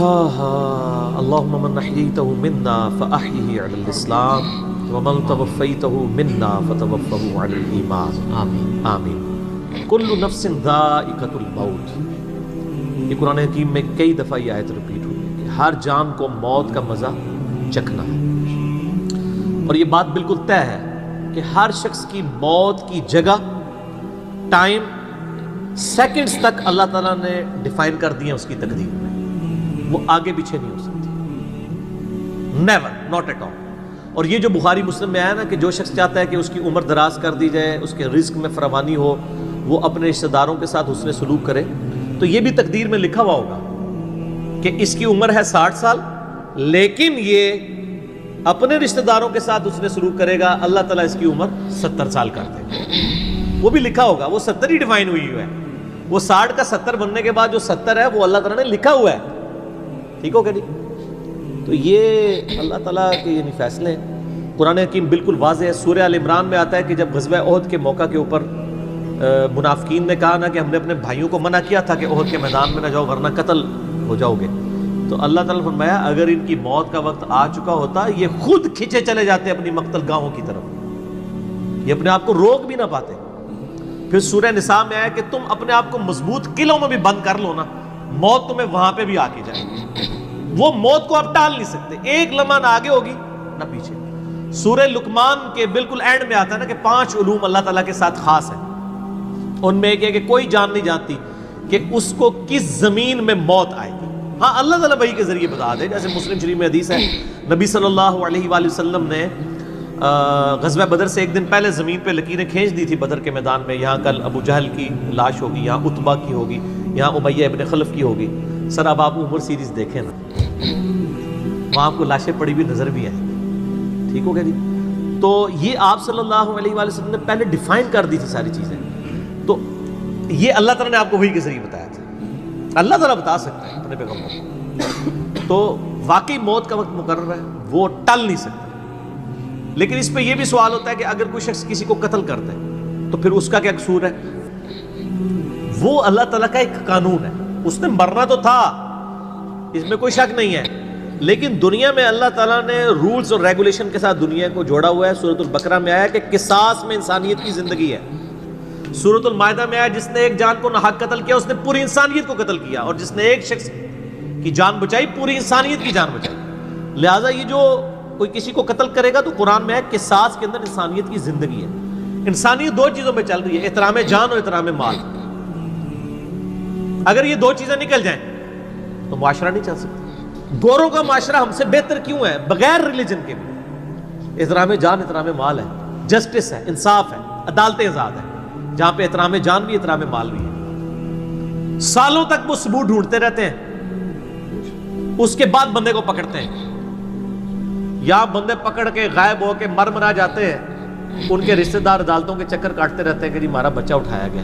اللہم من احییتہ منا فاحیہ علی الاسلام ومن توفیتہ منا فتوفہ علی الایمان آمین آمین۔ کل نفس ذائقۃ الموت، یہ قرآن حکیم میں کئی دفعہ یہ آیت ریپیٹ ہوئی ہے کہ ہر جان کو موت کا مزہ چکھنا ہے، اور یہ بات بالکل طے ہے کہ ہر شخص کی موت کی جگہ، ٹائم، سیکنڈز تک اللہ تعالیٰ نے ڈیفائن کر دی ہے اس کی تقدیر میں، وہ آگے پیچھے نہیں ہو سکتی، نیور، ناٹ ایٹ آل۔ اور یہ جو بخاری مسلم میں آیا نا کہ جو شخص چاہتا ہے کہ اس کی عمر دراز کر دی جائے، اس کے رزق میں فراوانی ہو، وہ اپنے رشتہ داروں کے ساتھ حسن سلوک کرے، تو یہ بھی تقدیر میں لکھا ہوا ہوگا کہ اس کی عمر ہے 60 سال، لیکن یہ اپنے رشتہ داروں کے ساتھ حسن سلوک کرے گا، اللہ تعالیٰ اس کی عمر 70 سال کر دے گا، وہ بھی لکھا ہوگا، وہ 70 ہی ڈیفائن ہوئی ہے، وہ 60 کا 70 بننے کے بعد جو 70 ہے وہ اللہ تعالیٰ نے لکھا ہوا ہے، ٹھیک ہو گیا جی؟ تو یہ اللہ تعالیٰ کے یعنی فیصلے ہیں۔ قرآن حکیم بالکل واضح ہے، سورہ آل عمران میں آتا ہے کہ جب غزوہ احد کے موقع کے اوپر منافقین نے کہا نا کہ ہم نے اپنے بھائیوں کو منع کیا تھا کہ احد کے میدان میں نہ جاؤ ورنہ قتل ہو جاؤ گے، تو اللہ تعالیٰ نے فرمایا اگر ان کی موت کا وقت آ چکا ہوتا یہ خود کھنچے چلے جاتے اپنی مقتل گاہوں کی طرف، یہ اپنے آپ کو روک بھی نہ پاتے۔ پھر سورہ نساء میں آیا کہ تم اپنے آپ کو مضبوط قلعوں میں بھی بند کر لو نا، موت تمہیں وہاں پہ بھی آ کے جائے گی، وہ موت کو آپ ٹال نہیں سکتے، ایک لمحہ نہ آگے ہوگی نہ پیچھے۔ سورہ لقمان کے بالکل اینڈ میں آتا ہے نا کہ 5 علوم اللہ تعالیٰ کے ساتھ خاص ہیں، ان میں ایک ہے کہ کوئی جان نہیں جانتی کہ اس کو کس زمین میں موت آئے گی، ہاں اللہ تعالیٰ وحی کے ذریعے بتا دے، جیسے مسلم شریف میں حدیث ہے نبی صلی اللہ علیہ وآلہ وسلم نے غزوہ بدر سے ایک دن پہلے زمین پہ لکیریں کھینچ دی تھی بدر کے میدان میں، یہاں کل ابو جہل کی لاش ہوگی، یہاں عتبہ کی ہوگی، یہاں امیہ ابن خلف کی ہوگی۔ سر اب آپ عمر سیریز دیکھیں نا، وہاں آپ کو لاشیں پڑی ہوئی نظر بھی آئیں، ٹھیک ہو گیا جی؟ تو یہ آپ صلی اللہ علیہ وآلہ وسلم نے پہلے ڈیفائن کر دی تھی ساری چیزیں، تو یہ اللہ تعالیٰ نے آپ کو وحی کے ذریعے بتایا تھا، اللہ تعالیٰ بتا سکتا ہے اپنے پیغمبر کو، تو واقعی موت کا وقت مقرر ہے، وہ ٹل نہیں سکتا۔ لیکن اس پہ یہ بھی سوال ہوتا ہے کہ اگر کوئی شخص کسی کو قتل کرتا ہے تو پھر اس کا کیا قصور ہے؟ وہ اللہ تعالیٰ کا ایک قانون ہے، اس نے مرنا تو تھا، اس میں کوئی شک نہیں ہے، لیکن دنیا میں اللہ تعالیٰ نے رولز اور ریگولیشن کے ساتھ دنیا کو جوڑا ہوا ہے۔ سورۃ البقرہ میں آیا کہ قصاص میں انسانیت کی زندگی ہے، سورۃ المائدہ میں آیا جس نے ایک جان کو ناحق قتل کیا اس نے پوری انسانیت کو قتل کیا، اور جس نے ایک شخص کی جان بچائی پوری انسانیت کی جان بچائی۔ لہٰذا یہ جو کوئی کسی کو قتل کرے گا تو قرآن میں ہے قصاص کے اندر انسانیت کی زندگی ہے۔ انسانیت 2 چیزوں میں چل رہی ہے، احترام جان اور احترام مال۔ اگر یہ 2 چیزیں نکل جائیں تو معاشرہ نہیں چل سکتا۔ گوروں کا معاشرہ ہم سے بہتر کیوں ہے؟ بغیر ریلیجن کے بھی احترام جان احترام مال ہے، جسٹس ہے، انصاف ہے، عدالت آزاد ہے، جہاں پہ احترام جان بھی احترام مال بھی ہے۔ سالوں تک وہ ثبوت ڈھونڈتے رہتے ہیں، اس کے بعد بندے کو پکڑتے ہیں، یا بندے پکڑ کے غائب ہو کے مر مرا جاتے ہیں، ان کے رشتہ دار عدالتوں کے چکر کاٹتے رہتے ہیں کہ جی ہمارا بچہ اٹھایا گیا،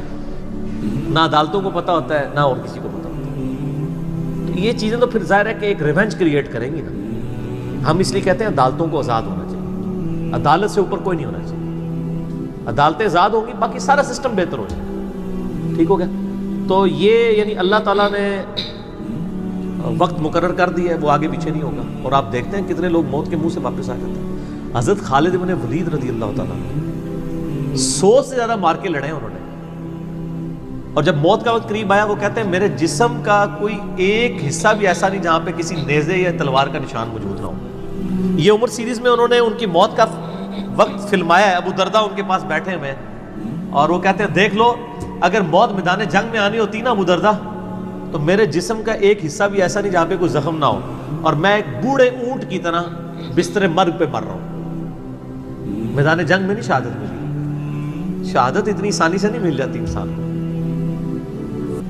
نہ عدالتوں کو پتہ ہوتا ہے نہ اور کسی کو پتہ ہوتا ہے۔ تو یہ چیزیں تو پھر ظاہر ہے کہ ایک ریونج کریٹ کریں گی نا۔ ہم اس لیے کہتے ہیں عدالتوں کو آزاد ہونا چاہیے، عدالت سے اوپر کوئی نہیں ہونا چاہیے، عدالتیں آزاد ہوں گی باقی سارا سسٹم بہتر ہو جائے، ٹھیک ہو گیا؟ تو یہ یعنی اللہ تعالیٰ نے وقت مقرر کر دیا ہے، وہ آگے پیچھے نہیں ہوگا۔ اور آپ دیکھتے ہیں کتنے لوگ موت کے منہ سے واپس آ جاتے ہیں۔ حضرت خالد بن ولید رضی اللہ تعالیٰ 100 سے زیادہ مار کے لڑے انہوں نے، اور جب موت کا وقت قریب آیا وہ کہتے ہیں میرے جسم کا کوئی ایک حصہ بھی ایسا نہیں جہاں پہ کسی نیزے یا تلوار کا نشان موجود نہ ہو۔ یہ عمر سیریز میں انہوں نے ان کی موت کا وقت فلمایا ہے، ابو دردہ ان کے پاس بیٹھے ہوئے ہیں اور وہ کہتے ہیں دیکھ لو اگر موت میدان جنگ میں آنی ہوتی نا ابو دردہ تو میرے جسم کا ایک حصہ بھی ایسا نہیں جہاں پہ کوئی زخم نہ ہو، اور میں ایک بوڑھے اونٹ کی طرح بستر مرگ پہ مر رہا ہوں۔ میدان جنگ میں نہیں شہادت ملی، شہادت اتنی آسانی سے نہیں مل جاتی انسان کو،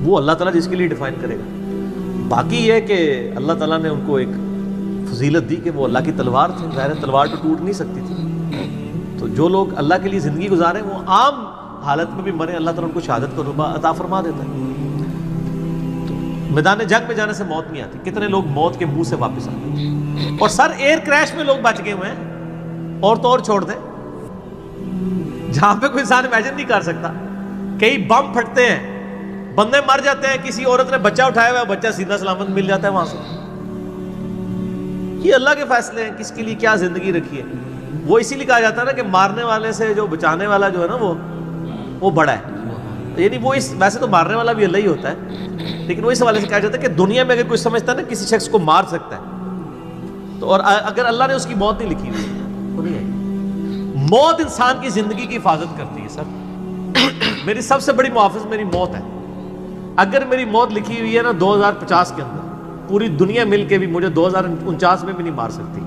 وہ اللہ تعالیٰ جس کے لیے ڈیفائن کرے گا۔ باقی یہ ہے کہ اللہ تعالیٰ نے ان کو ایک فضیلت دی کہ وہ اللہ کی تلوار تھے، ظاہر ہے تلوار تو ٹوٹ نہیں سکتی تھی، تو جو لوگ اللہ کے لیے زندگی گزارے وہ عام حالت میں بھی مرے اللہ تعالیٰ ان کو شہادت کا رتبہ عطا فرما دیتا ہے۔ میدان جنگ میں جانے سے موت نہیں آتی، کتنے لوگ موت کے منہ سے واپس آتے ہیں، اور سر ایئر کریش میں لوگ بچ گئے ہوئے ہیں، اور تو اور چھوڑ دیں جہاں پہ کوئی انسان امیجن نہیں کر سکتا، کئی بم پھٹتے ہیں، بندے مر جاتے ہیں، کسی عورت نے بچہ اٹھایا ہوا ہے، بچہ سیدھا سلامت مل جاتا ہے وہاں سے، یہ اللہ کے فیصلے ہیں کس کے لیے کیا زندگی رکھی ہے. وہ اسی لیے کہا جاتا ہے نا کہ مارنے والے سے جو بچانے والا جو ہے نا وہ بڑا ہے. یعنی وہ ویسے تو مارنے والا بھی اللہ ہی ہوتا ہے، لیکن وہ اس حوالے سے کہا جاتا ہے کہ دنیا میں اگر کوئی سمجھتا ہے نا کسی شخص کو مار سکتا ہے تو، اور اگر اللہ نے اس کی موت نہیں لکھی ہوئی تو نہیں ہے. موت انسان کی زندگی کی حفاظت کرتی ہے. سر میری سب سے بڑی محافظ میری موت ہے. اگر میری موت لکھی ہوئی ہے نا 2050 کے اندر، پوری دنیا مل کے بھی مجھے 2049 میں بھی نہیں مار سکتی.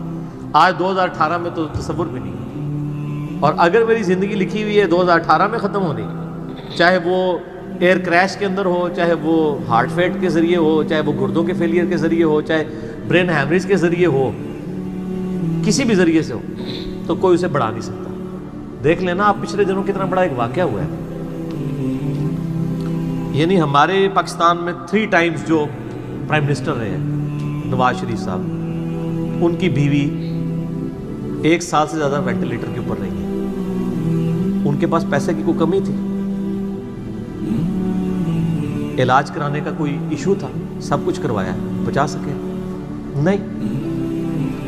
آج 2018 میں تو تصور بھی نہیں. اور اگر میری زندگی لکھی ہوئی ہے 2018 میں ختم ہونی، چاہے وہ ایئر کریش کے اندر ہو، چاہے وہ ہارٹ فیٹ کے ذریعے ہو، چاہے وہ گردوں کے فیلئر کے ذریعے ہو، چاہے برین ہیمریج کے ذریعے ہو، کسی بھی ذریعے سے ہو، تو کوئی اسے بڑھا نہیں سکتا. دیکھ لینا آپ پچھلے دنوں کتنا بڑا ایک واقعہ ہوا ہے. یعنی ہمارے پاکستان میں 3 ٹائمز جو پرائم منسٹر رہے ہیں نواز شریف صاحب، ان کی بیوی 1 سال سے زیادہ وینٹیلیٹر کے اوپر رہی ہے. ان کے پاس پیسے کی کوئی کمی تھی؟ علاج کرانے کا کوئی ایشو تھا؟ سب کچھ کروایا، بچا سکے؟ نہیں.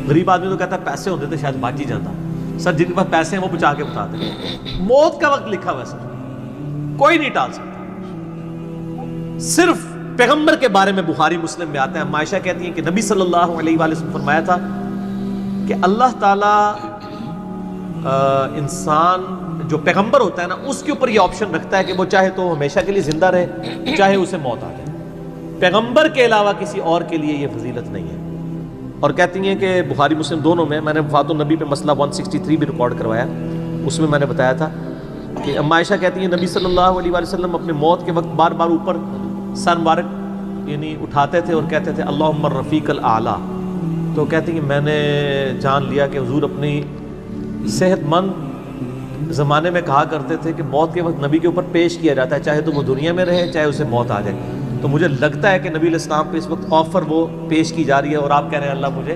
غریب آدمی تو کہتا ہے پیسے ہوتے تھے شاید بچ ہی جاتا. سر جن کے پاس پیسے ہیں وہ بچا کے بتاتے ہیں. موت کا وقت لکھا ہوا ہے سر، کوئی نہیں ٹال سکتا. صرف پیغمبر کے بارے میں بخاری مسلم میں آتا ہے، عائشہ کہتی ہیں کہ نبی صلی اللہ علیہ وآلہ وسلم فرمایا تھا کہ اللہ تعالیٰ انسان جو پیغمبر ہوتا ہے نا اس کے اوپر یہ آپشن رکھتا ہے کہ وہ چاہے تو ہمیشہ کے لیے زندہ رہے، چاہے اسے موت آ جائے. پیغمبر کے علاوہ کسی اور کے لیے یہ فضیلت نہیں ہے. اور کہتی ہیں کہ بخاری مسلم دونوں میں نے وفات النبی پہ مسئلہ 163 بھی ریکارڈ کروایا، اس میں نے بتایا تھا کہ عائشہ کہتی ہیں نبی صلی اللہ علیہ وآلہ وسلم اپنے موت کے وقت بار بار اوپر سر مبارک یعنی اٹھاتے تھے اور کہتے تھے اللہم الرفیق الاعلیٰ. تو کہتی ہیں میں نے جان لیا کہ حضور اپنی صحت مند زمانے میں کہا کرتے تھے کہ موت کے وقت نبی کے اوپر پیش کیا جاتا ہے، چاہے تو وہ دنیا میں رہے چاہے اسے موت آ جائے. تو مجھے لگتا ہے کہ نبی علیہ السلام پہ اس وقت آفر وہ پیش کی جا رہی ہے اور آپ کہہ رہے ہیں اللہ مجھے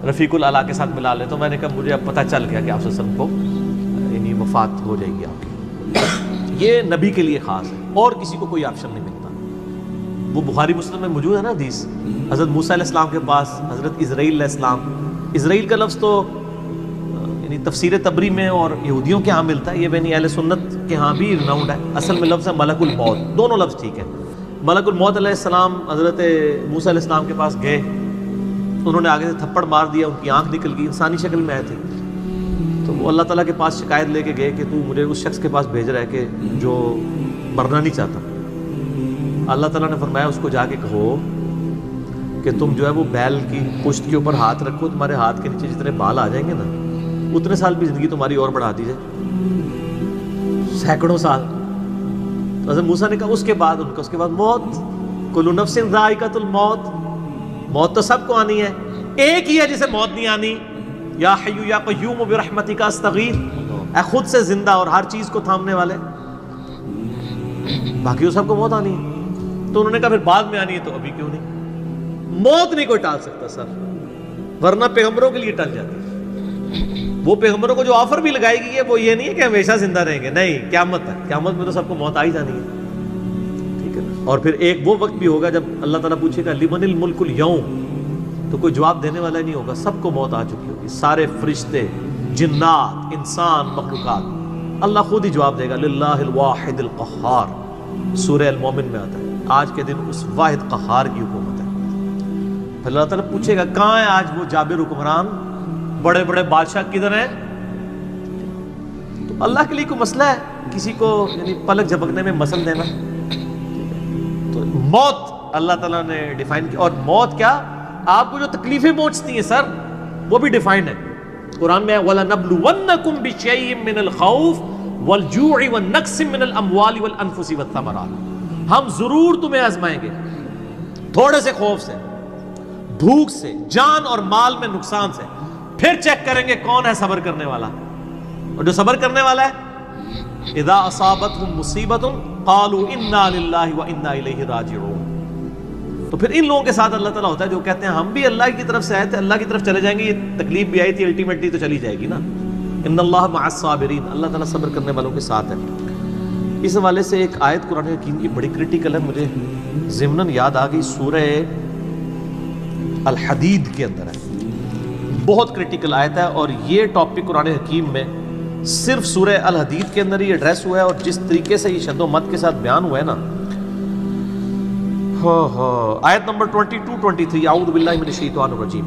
رفیق الاعلیٰ کے ساتھ ملا لے. تو میں نے کہا مجھے اب پتہ چل گیا کہ آپ صلی اللہ علیہ وسلم کو یعنی وفات ہو جائے گی آپ کی. یہ نبی کے لیے خاص ہے اور کسی کو کوئی آپشن نہیں ملتا. وہ بخاری مسلم میں موجود ہے نا حدیث، حضرت موسیٰ علیہ السلام کے پاس حضرت اسرائیل علیہ السلام. اسرائیل کا لفظ تو یعنی تفسیر تبری میں اور یہودیوں کے ہاں ملتا ہے، یہ بین اہل سنت کے ہاں بھی رناؤنڈ ہے. اصل میں لفظ ہے ملک الموت. دونوں لفظ ٹھیک ہے. ملک الموت علیہ السلام حضرت موسیٰ علیہ السلام کے پاس گئے، انہوں نے آگے سے تھپڑ مار دیا، ان کی آنکھ نکل گئی، انسانی شکل میں آئے تھے. تو وہ اللہ تعالیٰ کے پاس شکایت لے کے گئے کہ تو مجھے اس شخص کے پاس بھیج رہا ہے کہ جو مرنا نہیں چاہتا. اللہ تعالیٰ نے فرمایا اس کو جا کے کہو کہ تم جو ہے وہ بیل کی پشت کے اوپر ہاتھ رکھو، تمہارے ہاتھ کے نیچے جتنے بال آ جائیں گے نا اتنے سال بھی زندگی تمہاری اور بڑھا دی جائے، سینکڑوں سال. تو حضرت موسیٰ نے کہا اس کے بعد ان کا اس کے بعد موت. کل نفس ذائقۃ الموت، موت تو سب کو آنی ہے، ایک ہی ہے جسے موت نہیں آنی. یا حی یا قیوم برحمتک استغیث، اے خود سے زندہ اور ہر چیز کو تھامنے والے، باقی وہ سب کو موت آنی ہے. تو انہوں نے کہا پھر بعد میں آنی ہے تو ابھی کیوں نہیں؟ موت نہیں کوئی ٹال سکتا سر، ورنہ پیغمبروں کے لیے ٹل جاتی ہے. وہ پیغمبروں کو جو آفر بھی لگائی گئی ہے وہ یہ نہیں ہے کہ ہمیشہ زندہ رہیں گے، نہیں، قیامت ہے، قیامت میں تو سب کو موت آ ہی جانی ہے. ٹھیک ہے نا. اور پھر ایک وہ وقت بھی ہوگا جب اللہ تعالیٰ پوچھے گا لمن الملک اليوم، تو کوئی جواب دینے والا نہیں ہوگا، سب کو موت آ چکی ہوگی. سارے فرشتے، جنات، انسان، مخلوقات، اللہ خود ہی جواب دے گا للہ الواحد القہار. سورہ المومن میں آتا ہے آج کے دن اس واحد قہار کی حکومت ہے. پھر اللہ تعالیٰ پوچھے گا کہاں ہے آج وہ جابر حکمران، بڑے بڑے بادشاہ کدھر ہیں؟ تو اللہ کے لیے کوئی مسئلہ ہے کسی کو یعنی پلک جھپکنے میں مسل دینا؟ تو موت اللہ تعالیٰ نے ڈیفائن کی. اور موت کیا، آپ کو جو تکلیفیں پہنچتی ہیں سر وہ بھی ڈیفائنڈ ہے. قرآن میں وَلَنَبْلُوَنَّكُمْ بِشَيْءٍ مِّنَ الْخَوْفِ وَالْجُوعِ وَالنَّقْصِ مِّنَ الْأَمْوَالِ وَالْأَنفُسِ وَالثَّمَرَاتِ. ہم ضرور تمہیں آزمائیں گے تھوڑے سے خوف سے، بھوک سے، جان اور مال میں نقصان سے، پھر چیک کریں گے کون ہے صبر کرنے والا. اور جو صبر کرنے والا ہے اذا اصابتهم مصیبۃ قالوا انا للہ وانا الیہ راجعون. تو پھر ان لوگوں کے ساتھ اللہ تعالیٰ ہوتا ہے جو کہتے ہیں ہم بھی اللہ کی طرف سے آئے تھے، اللہ کی طرف چلے جائیں گے، یہ تکلیف بھی آئی تھی الٹیمیٹلی تو چلی جائے گی نا. ان اللہ مع الصابرین، اللہ تعالیٰ صبر کرنے والوں کے ساتھ ہے. اس حوالے سے ایک آیت قرآن حکیم کی بڑی کریٹیکل ہے، مجھے ضمناً یاد آ گئی، سورہ الحدید کے اندر ہے. بہت کرٹیکل آیت ہے، اور یہ ٹاپک قرآن حکیم میں صرف سورہ الحدید کے اندر ہی ایڈریس ہوا ہے، اور جس طریقے سے یہ شد و مت کے ساتھ بیان ہوا ہے نا، آیت نمبر 22-23، اعوذ باللہ من الشیطان الرجیم،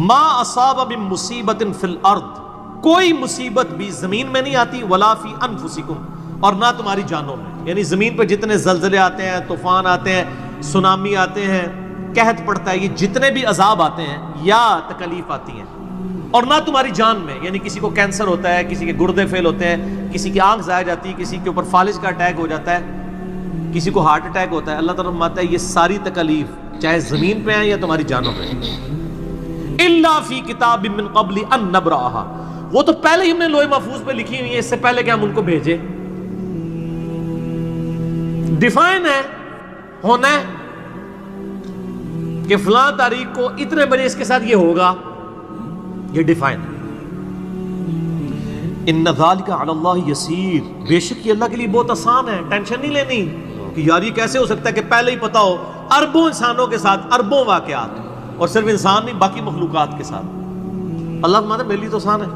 ما اصاب من مصیبت فی الارض، کوئی مصیبت بھی زمین میں نہیں آتی، ولا فی انفسکم، اور نہ تمہاری جانوں میں، یعنی زمین پہ جتنے زلزلے آتے ہیں، طوفان آتے ہیں، سونامی آتے ہیں، قحط پڑتا ہے، یہ جتنے بھی عذاب آتے ہیں یا تکلیف آتی ہیں، اور نہ تمہاری جان میں، یعنی کسی کو کینسر ہوتا ہے، کسی کے گردے فیل ہوتے ہیں، کسی کی آنکھ ضائع جاتی ہے، کسی کے اوپر فالج کا اٹیک ہو جاتا ہے، کسی کو ہارٹ اٹیک ہوتا ہے، اللہ تعالیٰ فرماتا ہے یہ ساری تکلیف چاہے زمین پہ ہیں یا تمہاری جانوں پہ ہیں، الا فی کتاب من قبل ان نبرأها، وہ تو پہلے ہی ہم نے لوح محفوظ پہ لکھی ہوئی ہیں، اس سے پہلے کہ ہم ان کو بھیجے، ڈیفائن ہے، ہونا ہے کہ فلاں تاریخ کو اتنے بجے اس کے ساتھ یہ ہوگا، یہ ڈیفائن ہے۔ ان ذالک علی اللہ یسیر، بے شک یہ اللہ کے لیے بہت آسان ہے، ٹینشن نہیں لینی کہ یار یہ کیسے ہو سکتا ہے کہ پہلے ہی پتا ہو، اربوں انسانوں کے ساتھ اربوں واقعات، اور صرف انسان نہیں باقی مخلوقات کے ساتھ، اللہ فرماتا ہے میرے لیے تو آسان ہے،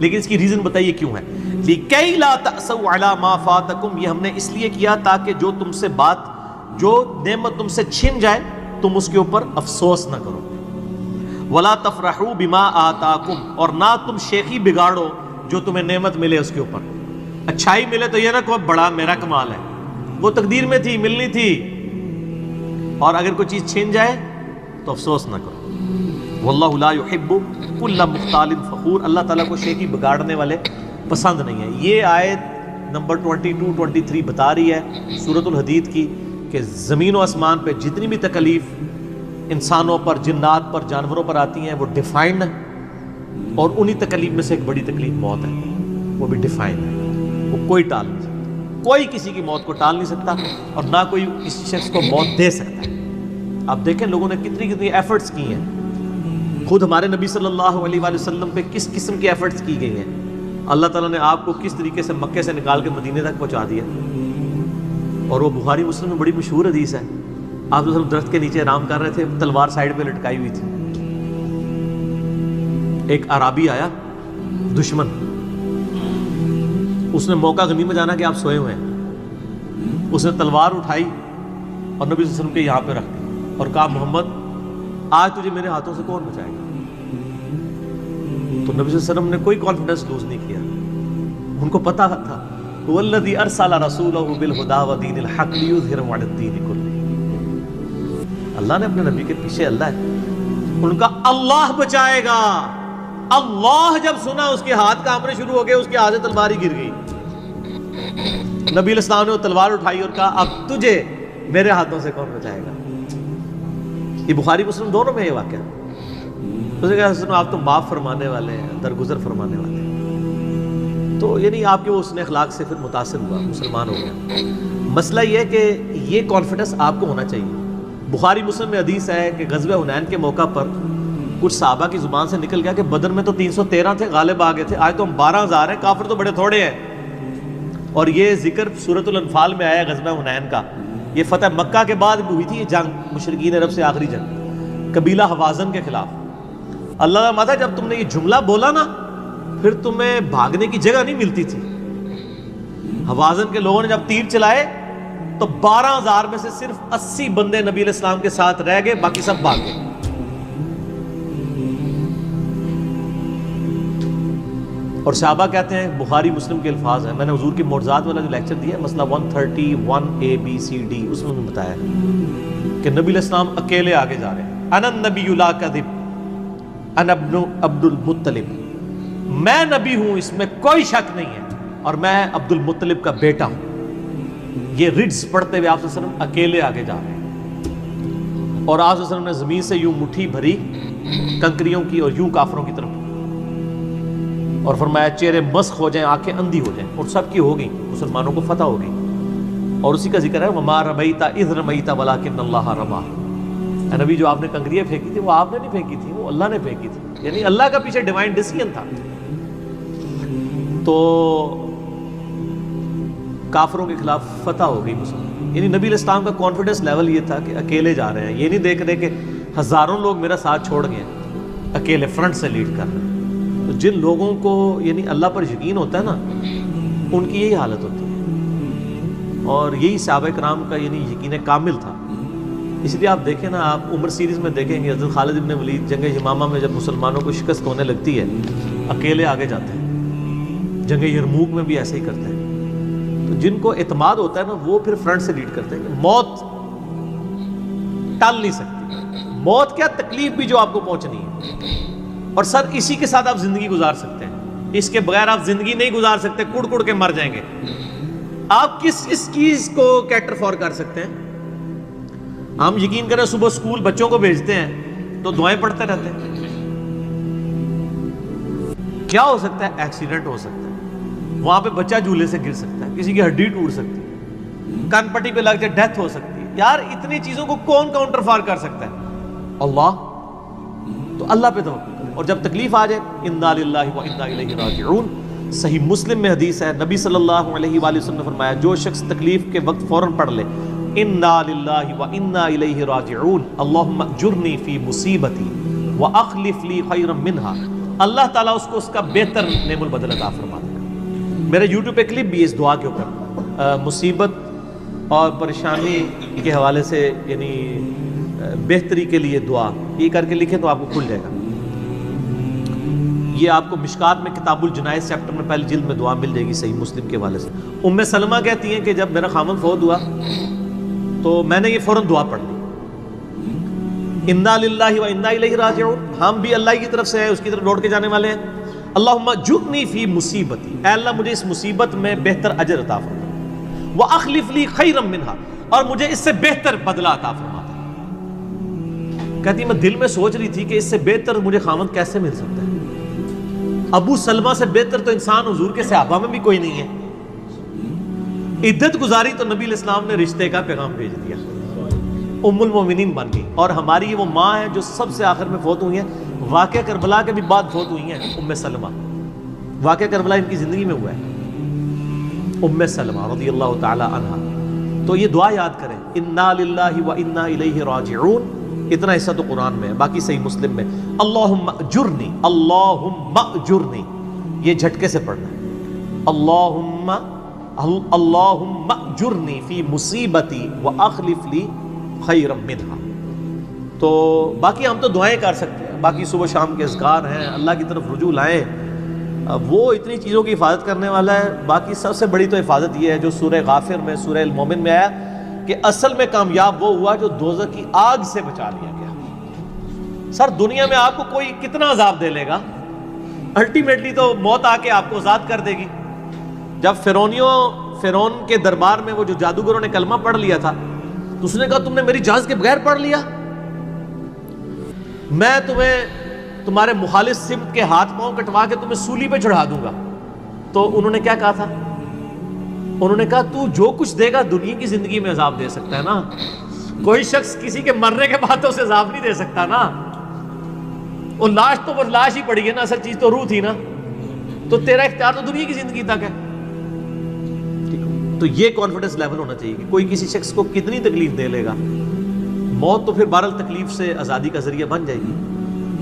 لیکن اس کی ریزن بتائیے کیوں ہے، لِكَيْ لَا تَأْسَوْا عَلَى مَا فَاتَكُمْ، یہ ہم نے اس لیے کیا تاکہ جو تم سے بات، جو نعمت تم سے چھن جائے تم اس کے اوپر افسوس نہ کرو، وَلَا تَفْرَحُوا بِمَا آتَاكُمْ، اور نہ تم شیخی بگاڑو جو تمہیں نعمت ملے اس کے اوپر، اچھائی ملے تو یہ نہ کہو بڑا میرا کمال ہے، وہ تقدیر میں تھی، ملنی تھی، اور اگر کوئی چیز چھن جائے تو افسوس نہ کرو، واللہ لا يحب كل مختال فخور، اللہ تعالیٰ کو شیخی بگاڑنے والے پسند نہیں ہے۔ یہ آیت نمبر 22-23 بتا رہی ہے سورۃ الحدید کی کہ زمین و آسمان پہ جتنی بھی تکلیف انسانوں پر، جنات پر، جانوروں پر آتی ہیں وہ ڈیفائنڈ ہے، اور انہی تکلیف میں سے ایک بڑی تکلیف موت ہے، وہ بھی ڈیفائنڈ ہے، وہ کوئی ٹال نہیں سکتا، کوئی کسی کی موت کو ٹال نہیں سکتا، اور نہ کوئی کسی شخص کو موت دے سکتا ہے۔ آپ دیکھیں لوگوں نے کتنی ایفرٹس کی ہیں، خود ہمارے نبی صلی اللہ علیہ وآلہ وسلم پہ کس قسم کی ایفرٹس کی گئی ہیں، اللہ تعالیٰ نے آپ کو کس طریقے سے مکے سے نکال کے مدینے تک پہنچا دیا، اور وہ بخاری مسلم میں بڑی مشہور حدیث ہے، آپ جو درخت کے نیچے آرام کر رہے تھے، تلوار سائیڈ پہ لٹکائی ہوئی تھی، ایک عرابی آیا دشمن، اس نے موقع غنیمت جانا کہ آپ سوئے ہوئے ہیں، اس نے تلوار اٹھائی اور نبی صلی اللہ علیہ وسلم کے یہاں پہ رکھ دی اور کہا محمد آج تجھے میرے ہاتھوں سے کون بچائے گا؟ تو نبی صلی اللہ علیہ وسلم نے کوئی کانفیڈنس لوز نہیں کیا، ان کو پتا تھا هو الذی ارسل رسولہ بالہدی ودین الحق لیظہرہ علی الدین کلہ، اللہ نے اپنے نبی کے پیچھے اللہ ہے، ان کا اللہ بچائے گا، اللہ جب سنا اس کے ہاتھ کانپنے شروع ہو گئے، اس کے ہاتھ سے تلوار ہی گر گئی، نبی علیہ السلام نے وہ تلوار اٹھائی اور کہا اب تجھے میرے ہاتھوں سے کون بچائے گا؟ یہ بخاری مسلم دونوں میں یہ واقعہ، اس نے کہا آپ تو معاف فرمانے والے ہیں، درگزر فرمانے والے ہیں، تو یعنی آپ کے وہ حسن اخلاق سے پھر متاثر ہوا، مسلمان ہو گیا۔ مسئلہ یہ ہے کہ یہ کانفیڈنس آپ کو ہونا چاہیے۔ بخاری مسلم میں حدیث ہے کہ غزوہ حنین کے موقع پر کچھ صحابہ کی زبان سے نکل گیا کہ بدر میں تو 313 تھے، غالب آ گئے تھے، آج تو ہم 12,000 ہیں، کافر تو بڑے تھوڑے ہیں، اور یہ ذکر سورۃ الانفال میں آیا غزوہ حنین کا، یہ فتح مکہ کے بعد بھی ہوئی تھی یہ جنگ، مشرکین عرب سے آخری جنگ قبیلہ حوازن کے خلاف۔ اللہ کا ماتا جب تم نے یہ جملہ بولا نا پھر تمہیں بھاگنے کی جگہ نہیں ملتی تھی، حوازن کے لوگوں نے جب تیر چلائے تو 12,000 میں سے صرف 80 بندے نبی علیہ السلام کے ساتھ رہ گئے، باقی سب بھاگ گئے۔ اور صحابہ کہتے ہیں، بخاری مسلم کے الفاظ ہیں، میں نے حضور کی معجزات والا جو لیکچر دیا ہے مسئلہ 131 ABCD، اس میں بتایا کہ نبی علیہ السلام اکیلے آگے جا رہے ہیں، انا النبی لا کذب انا ابن عبد المطلب، میں نبی ہوں اس میں کوئی شک نہیں ہے، اور میں عبد المطلب کا بیٹا ہوں۔ یہ رڈز پڑھتے ہوئے آپ صلی اللہ علیہ وسلم اکیلے آگے جا رہے ہیں، اور آپ صلی اللہ علیہ وسلم نے زمین سے یوں مٹھی بھری کنکریوں کی اور یوں کافروں کی طرف، اور فرمایا چہرے مسخ ہو جائیں، آنکھیں اندھی ہو جائیں، اور سب کی ہو گئی، مسلمانوں کو فتح ہو گئی، اور اسی کا ذکر ہے وما رمیت اذ رمیت ولکن اللہ رمی، اے نبی جو آپ نے کنکریاں پھینکی تھی وہ آپ نے نہیں پھینکی تھی، وہ اللہ نے پھینکی تھی، یعنی اللہ کا پیچھے ڈیوائن ڈیسیژن تھا۔ تو کافروں کے خلاف فتح ہو گئی مسلمان، یعنی نبی علیہ السلام کا کانفیڈنس لیول یہ تھا کہ اکیلے جا رہے ہیں، یہ نہیں دیکھ رہے کہ ہزاروں لوگ میرا ساتھ چھوڑ گئے ہیں، اکیلے فرنٹ سے لیڈ کر رہے ہیں. تو جن لوگوں کو یعنی اللہ پر یقین ہوتا ہے نا، ان کی یہی حالت ہوتی ہے، اور یہی صحابہ کرام کا یعنی یقین کامل تھا. اس لیے آپ دیکھیں نا، آپ عمر سیریز میں دیکھیں گے حضرت خالد ابن ولید جنگ یمامہ میں جب مسلمانوں کو شکست ہونے لگتی ہے اکیلے آگے جاتے ہیں. جنگ یرموک میں بھی ایسے ہی کرتے ہیں. تو جن کو اعتماد ہوتا ہے نا وہ پھر فرنٹ سے لیڈ کرتے ہیں کہ موت ٹال نہیں سکتی. موت کیا، تکلیف بھی جو آپ کو پہنچنی ہے، اور سر اسی کے ساتھ آپ زندگی گزار سکتے ہیں. اس کے بغیر آپ زندگی نہیں گزار سکتے، کڑ کڑ کے مر جائیں گے. آپ کس اس چیز کو کیٹر فور کر سکتے ہیں؟ ہم یقین کریں صبح اسکول بچوں کو بھیجتے ہیں تو دعائیں پڑھتے رہتے ہیں. کیا ہو سکتا ہے؟ ایکسیڈنٹ ہو سکتا ہے، وہاں پہ بچہ جھولے سے گر سکتا ہے، کسی کی ہڈی ٹوٹ سکتی ہے، کان پٹی پہ لگ جائے ڈیتھ ہو سکتی ہے. یار اتنی چیزوں کو کون کاؤنٹر فار کر سکتا ہے؟ اللہ. تو اللہ پہ توکل کریں، اور جب تکلیف آ جائے انا للہ و انا الیہ راجعون. صحیح مسلم میں حدیث ہے، نبی صلی اللہ علیہ وآلہ وسلم نے فرمایا جو شخص تکلیف کے وقت فوراً پڑھ لے انا للہ و انا الیہ راجعون اللہم اجرنی فی مصیبتی واخلف لی خیرا منہا، اللہ تعالیٰ اس کو اس کا بہتر نعم البدل عطا فرما دے گا. میرے یوٹیوب پہ کلپ بھی ہے اس دعا کے اوپر، مصیبت اور پریشانی کے حوالے سے یعنی بہتری کے لیے دعا، یہ کر کے لکھیں تو آپ کو کھل جائے گا. یہ آپ کو مشکات میں کتاب الجنائز چیپٹر میں پہلی جلد میں دعا مل جائے گی صحیح مسلم کے حوالے سے. ام سلمہ کہتی ہیں کہ جب میرا خامن فوت ہوا تو میں نے یہ فوراً دعا پڑھ لی، انا للہ و انا الیہ راجعون، ہم بھی اللہ کی طرف سے ہیں، اس کی طرف لوٹ کے جانے والے ہیں. اللہم اجرنی فی مصیبتی، اے اللہ مجھے اس مصیبت میں بہتر اجر عطا فرما، واخلف لی خیرا منہا، اور مجھے اس سے بہتر بدلہ عطا فرما. کہتی میں دل میں سوچ رہی تھی کہ اس سے بہتر مجھے خامد کیسے مل سکتا ہے؟ ابو سلمہ سے بہتر تو انسان حضور کے صحابہ میں بھی کوئی نہیں ہے. عدت گزاری تو نبی علیہ السلام نے رشتے کا پیغام بھیج دیا، ام المومنین بن گئی. اور ہماری وہ ماں ہے جو سب سے آخر میں فوت ہوئی ہیں، واقعہ کربلا کے بھی بعد فوت ہوئی ہیں، ام سلمہ. واقعہ کربلا ان کی زندگی میں ہوا ہے، ام سلمہ رضی اللہ تعالی عنہا. تو یہ دعا یاد کریں، انا للہ و انا الیہ راجعون. اتنا حصہ تو قرآن میں ہے، باقی صحیح مسلم میں اللہم اجرنی، اللہم اجرنی، یہ جھٹکے سے پڑھنا ہے. اللہم اجرنی فی مصیبتی واخلف لی خیرا منہا. تو باقی ہم تو دعائیں کر سکتے ہیں، باقی صبح شام کے اذکار ہیں، اللہ کی طرف رجوع لائیں، وہ اتنی چیزوں کی حفاظت کرنے والا ہے. باقی سب سے بڑی تو حفاظت یہ ہے جو سورہ غافر میں، سورہ المومن میں آیا کہ اصل میں کامیاب وہ ہوا جو دوزخ کی آگ سے بچا لیا گیا. سر دنیا میں آپ کو کوئی کتنا عذاب دے لے گا، الٹیمیٹلی تو موت آ کے آپ کو آزاد کر دے گی. جب فرعون کے دربار میں وہ جو جادوگروں نے کلمہ پڑھ لیا تھا تو اس نے کہا تم نے میری اجازت کے بغیر پڑھ لیا، میں تمہیں تمہارے مخالف سمت کے ہاتھ پاؤں کٹوا کے تمہیں سولی پہ چڑھا دوں گا. تو انہوں نے کیا کہا تھا؟ انہوں نے کہا تو جو کچھ دے گا دنیا کی زندگی میں عذاب دے سکتا ہے نا، کوئی شخص کسی کے مرنے کے بعد تو اسے عذاب نہیں دے سکتا نا. وہ لاش تو وہ لاش ہی پڑی ہے نا، اصل چیز تو روح تھی نا. تو تیرا اختیار تو دنیا کی زندگی تک ہے. تو یہ کانفیڈنس لیول ہونا چاہیے کہ کوئی کسی شخص کو کتنی تکلیف دے لے گا، موت تو پھر بہرحال تکلیف سے آزادی کا ذریعہ بن جائے گی.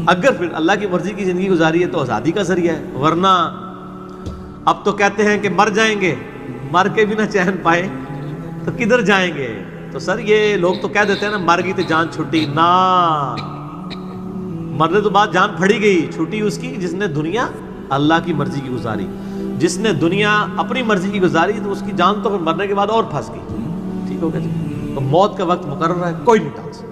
اگر پھر اللہ کی مرضی کی زندگی گزاری ہے تو آزادی کا ذریعہ ہے، ورنہ اب تو کہتے ہیں کہ مر جائیں گے، مر کے بھی نہ چین پائے تو کدھر جائیں گے. تو سر یہ لوگ تو کہہ دیتے ہیں نا مر گئی تو جان چھٹی، نہ، مرنے تو بعد جان پھڑی گئی، چھٹی اس کی جس نے دنیا اللہ کی مرضی کی گزاری. جس نے دنیا اپنی مرضی کی گزاری تو اس کی جان تو پھر مرنے کے بعد اور پھنس گئی. ٹھیک ہو گیا جی. تو موت کا وقت مقرر ہے، کوئی نہیں ٹال سکتا.